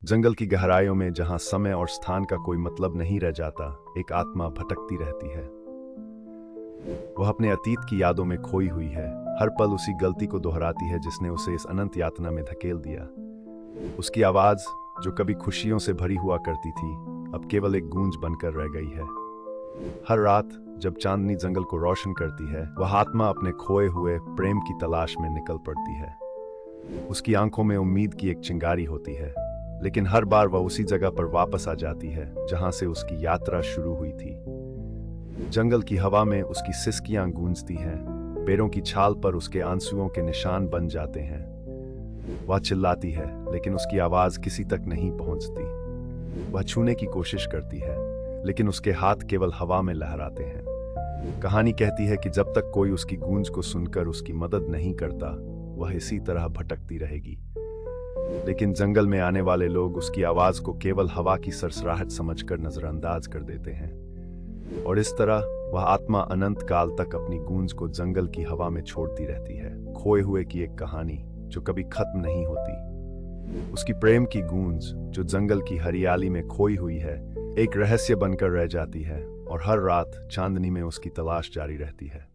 जंगल की गहराइयों में जहां समय और स्थान का कोई मतलब नहीं रह जाता, एक आत्मा भटकती रहती है। वह अपने अतीत की यादों में खोई हुई है, हर पल उसी गलती को दोहराती है जिसने उसे इस अनंत यातना में धकेल दिया। उसकी आवाज, जो कभी खुशियों से भरी हुआ करती थी, अब केवल एक गूंज बनकर रह गई है। हर रात जब चांदनी जंगल को रोशन करती है, वह आत्मा अपने खोए हुए प्रेम की तलाश में निकल पड़ती है। उसकी आंखों में उम्मीद की एक चिंगारी होती है, लेकिन हर बार वह उसी जगह पर वापस आ जाती है जहां से उसकी यात्रा शुरू हुई थी। जंगल की हवा में उसकी सिसकियां गूंजती हैं, पैरों की छाल पर उसके आंसुओं के निशान बन जाते हैं। वह चिल्लाती है, लेकिन उसकी आवाज किसी तक नहीं पहुंचती। वह छूने की कोशिश करती है, लेकिन उसके हाथ केवल हवा में लहराते हैं। कहानी कहती है कि जब तक कोई उसकी गूंज को सुनकर उसकी मदद नहीं करता, वह इसी तरह भटकती रहेगी। लेकिन जंगल में आने वाले लोग उसकी आवाज को केवल हवा की सरसराहट समझकर नजरअंदाज कर देते हैं, और इस तरह वह आत्मा अनंत काल तक अपनी गूंज को जंगल की हवा में छोड़ती रहती है। खोए हुए की एक कहानी जो कभी खत्म नहीं होती। उसकी प्रेम की गूंज, जो जंगल की हरियाली में खोई हुई है, एक रहस्य बनकर रह जाती है, और हर रात चांदनी में उसकी तलाश जारी रहती है।